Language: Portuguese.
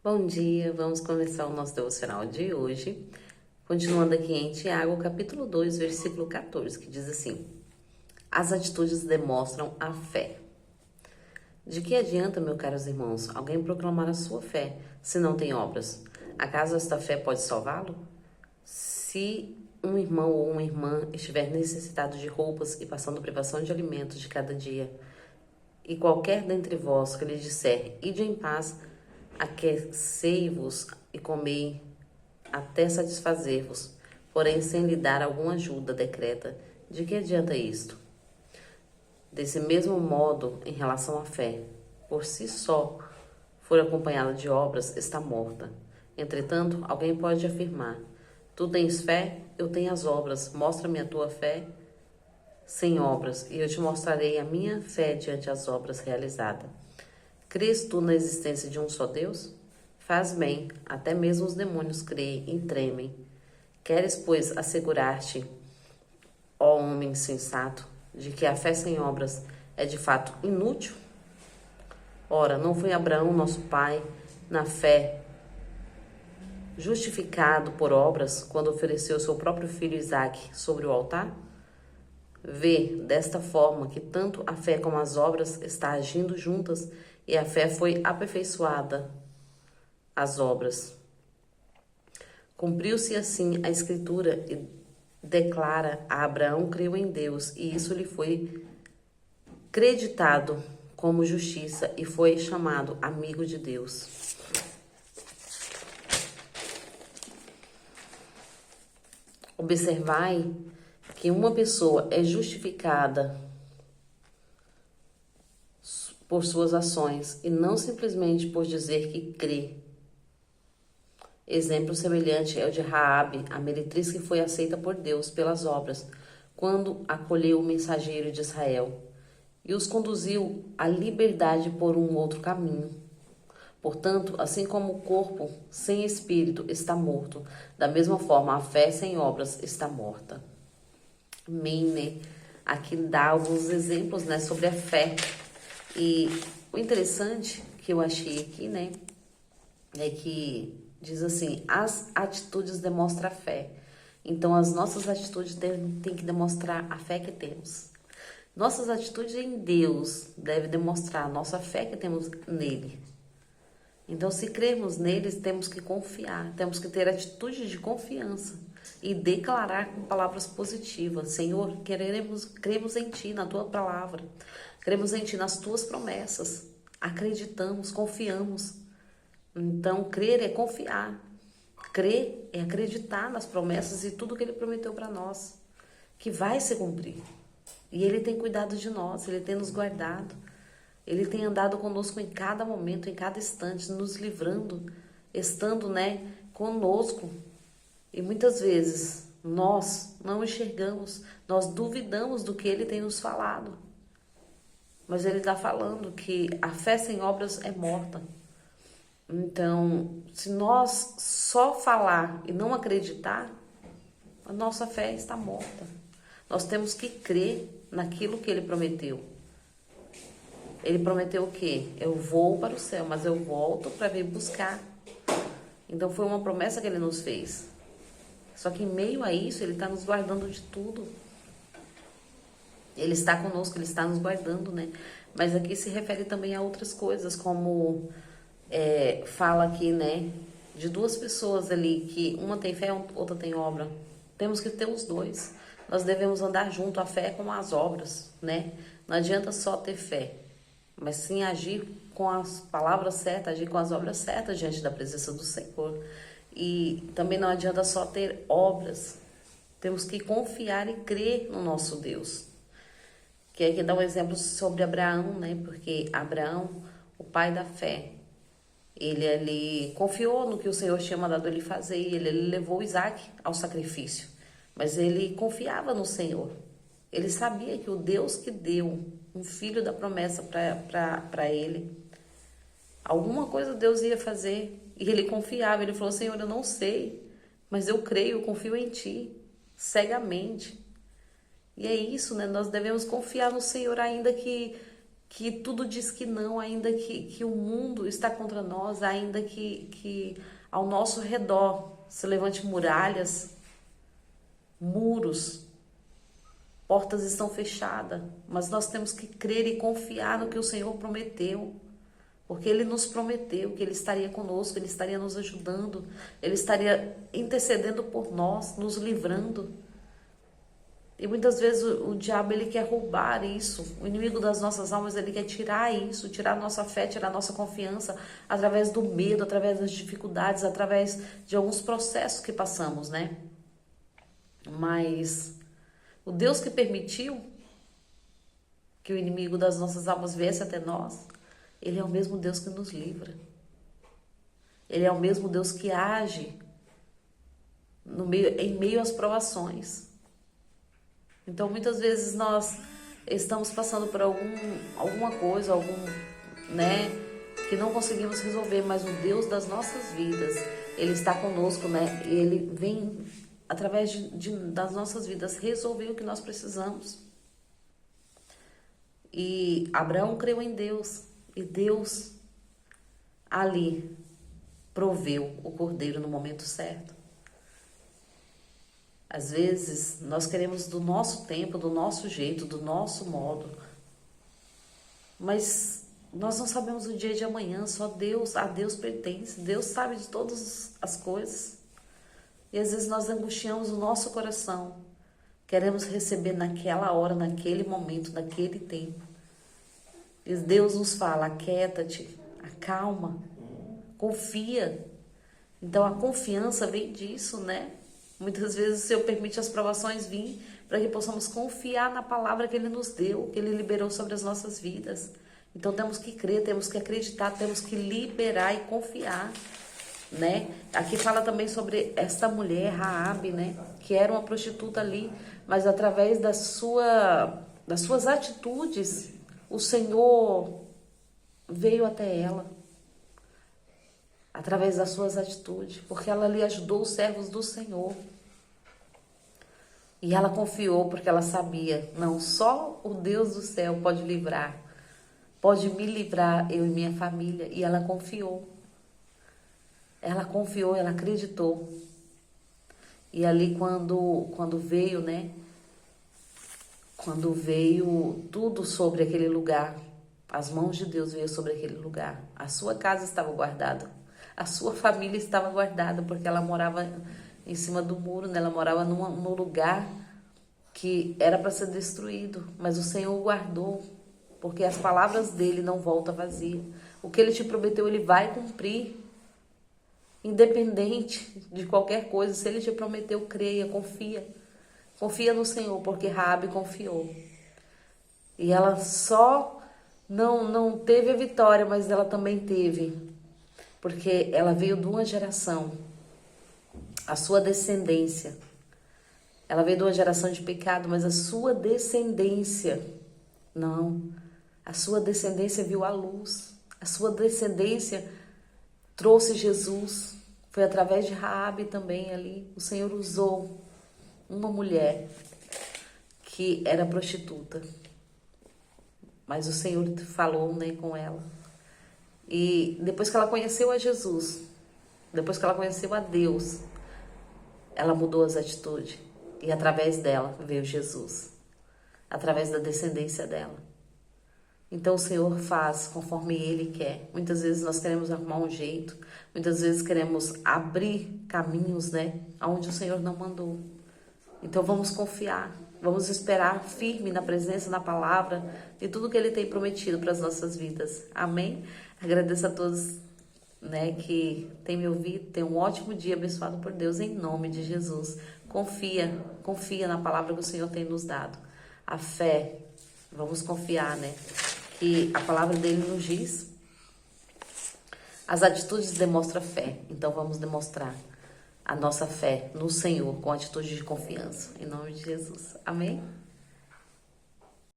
Bom dia, vamos começar o nosso devocional de hoje, continuando aqui em Tiago, capítulo 2, versículo 14, que diz assim: As atitudes demonstram a fé. De que adianta, meus caros irmãos, alguém proclamar a sua fé se não tem obras? Acaso esta fé pode salvá-lo? Se um irmão ou uma irmã estiver necessitado de roupas e passando privação de alimentos de cada dia, e qualquer dentre vós que lhe disser, ide em paz, aquecei-vos e comei até satisfazer-vos, porém sem lhe dar alguma ajuda, decreta, de que adianta isto? Desse mesmo modo, em relação à fé, por si só, for acompanhada de obras, está morta. Entretanto, alguém pode afirmar, tu tens fé, eu tenho as obras, mostra-me a tua fé sem obras, e eu te mostrarei a minha fé diante das obras realizadas. Crês tu na existência de um só Deus? Faz bem, até mesmo os demônios creem e tremem. Queres, pois, assegurar-te, ó homem sensato, de que a fé sem obras é de fato inútil? Ora, não foi Abraão, nosso pai, na fé, justificado por obras, quando ofereceu seu próprio filho Isaque sobre o altar? Vê, desta forma, que tanto a fé como as obras estão agindo juntas, e a fé foi aperfeiçoada às obras. Cumpriu-se assim a escritura e declara a Abraão creu em Deus e isso lhe foi creditado como justiça e foi chamado amigo de Deus. Observai que uma pessoa é justificada por suas ações e não simplesmente por dizer que crê. Exemplo semelhante é o de Raabe, a meretriz que foi aceita por Deus pelas obras, quando acolheu o mensageiro de Israel e os conduziu à liberdade por um outro caminho. Portanto, assim como o corpo sem espírito está morto, da mesma forma a fé sem obras está morta. Amém, né? Aqui dá alguns exemplos, né, sobre a fé. E o interessante que eu achei aqui, né, é que diz assim, as atitudes demonstram a fé. Então, as nossas atitudes têm que demonstrar a fé que temos. Nossas atitudes em Deus devem demonstrar a nossa fé que temos nele. Então, se crermos neles, temos que confiar, temos que ter atitude de confiança e declarar com palavras positivas. Senhor, cremos em Ti, na Tua palavra, cremos em Ti, nas Tuas promessas, acreditamos, confiamos. Então, crer é confiar, crer é acreditar nas promessas e tudo que Ele prometeu para nós, que vai se cumprir. E Ele tem cuidado de nós, Ele tem nos guardado. Ele tem andado conosco em cada momento, em cada instante, nos livrando, estando, né, conosco. E muitas vezes nós não enxergamos, nós duvidamos do que Ele tem nos falado. Mas Ele está falando que a fé sem obras é morta. Então, se nós só falar e não acreditar, a nossa fé está morta. Nós temos que crer naquilo que Ele prometeu. Ele prometeu o quê? Eu vou para o céu, mas eu volto para vir buscar. Então foi uma promessa que Ele nos fez. Só que em meio a isso, Ele está nos guardando de tudo. Ele está conosco, Ele está nos guardando, né? Mas aqui se refere também a outras coisas, como fala aqui, né? De duas pessoas ali, que uma tem fé, outra tem obra. Temos que ter os dois. Nós devemos andar junto, a fé com as obras, né? Não adianta só ter fé, mas sim agir com as palavras certas, agir com as obras certas diante da presença do Senhor. E também não adianta só ter obras, temos que confiar e crer no nosso Deus. Que aqui dá um exemplo sobre Abraão, né? Porque Abraão, o pai da fé, ele confiou no que o Senhor tinha mandado ele fazer e ele levou Isaque ao sacrifício. Mas ele confiava no Senhor. Ele sabia que o Deus que deu um filho da promessa para ele, alguma coisa Deus ia fazer. E ele confiava, ele falou, Senhor, eu não sei, mas eu creio, eu confio em Ti, cegamente. E é isso, né? Nós devemos confiar no Senhor ainda que que tudo diz que não, ainda que o mundo está contra nós, ainda que ao nosso redor se levante muralhas, muros, portas estão fechadas, mas nós temos que crer e confiar no que o Senhor prometeu, porque Ele nos prometeu que Ele estaria conosco, Ele estaria nos ajudando, Ele estaria intercedendo por nós, nos livrando. E muitas vezes o diabo, ele quer roubar isso, o inimigo das nossas almas, ele quer tirar isso, tirar a nossa fé, tirar a nossa confiança, através do medo, através das dificuldades, através de alguns processos que passamos, né? Mas o Deus que permitiu que o inimigo das nossas almas viesse até nós, Ele é o mesmo Deus que nos livra. Ele é o mesmo Deus que age em meio às provações. Então, muitas vezes nós estamos passando por alguma coisa, né, que não conseguimos resolver, mas o Deus das nossas vidas, Ele está conosco, né? Ele vem através das nossas vidas resolver o que nós precisamos. E Abraão creu em Deus, e Deus ali proveu o cordeiro no momento certo. Às vezes, nós queremos do nosso tempo, do nosso jeito, do nosso modo. Mas nós não sabemos o dia de amanhã, só Deus, a Deus pertence. Deus sabe de todas as coisas. E às vezes nós angustiamos o nosso coração. Queremos receber naquela hora, naquele momento, naquele tempo. E Deus nos fala, aquieta-te, acalma, confia. Então a confiança vem disso, né? Muitas vezes o Senhor permite as provações vir para que possamos confiar na palavra que Ele nos deu, que Ele liberou sobre as nossas vidas. Então temos que crer, temos que acreditar, temos que liberar e confiar, né? Aqui fala também sobre esta mulher, Raabe, né? Que era uma prostituta ali, mas através das suas atitudes, o Senhor veio até ela. Através das suas atitudes, porque ela ali ajudou os servos do Senhor. E ela confiou, porque ela sabia, não, só o Deus do céu pode livrar, pode me livrar, eu e minha família. E ela confiou. Ela confiou, ela acreditou. E ali quando veio, né? Quando veio tudo sobre aquele lugar, as mãos de Deus veio sobre aquele lugar. A sua casa estava guardada. A sua família estava guardada, porque ela morava em cima do muro, né? Ela morava num lugar que era para ser destruído, mas o Senhor guardou, porque as palavras dele não voltam vazias. O que Ele te prometeu, Ele vai cumprir, independente de qualquer coisa. Se Ele te prometeu, creia, confia. Confia no Senhor, porque Raabe confiou. E ela só não teve a vitória, mas ela também teve. Porque ela veio de uma geração, a sua descendência. Ela veio de uma geração de pecado, mas a sua descendência, não. A sua descendência viu a luz. A sua descendência trouxe Jesus. Foi através de Raabe também ali. O Senhor usou uma mulher que era prostituta. Mas o Senhor falou, né, com ela. E depois que ela conheceu a Jesus, depois que ela conheceu a Deus, ela mudou as atitudes. E através dela veio Jesus. Através da descendência dela. Então o Senhor faz conforme Ele quer. Muitas vezes nós queremos arrumar um jeito. Muitas vezes queremos abrir caminhos, né? Onde o Senhor não mandou. Então vamos confiar. Vamos esperar firme na presença, na palavra, de tudo que Ele tem prometido para as nossas vidas. Amém? Agradeço a todos, né, que têm me ouvido. Tenham um ótimo dia abençoado por Deus, em nome de Jesus. Confia na palavra que o Senhor tem nos dado. A fé, vamos confiar, né? Que a palavra dele nos diz. As atitudes demonstram fé. Então vamos demonstrar a nossa fé no Senhor com atitude de confiança. Em nome de Jesus. Amém?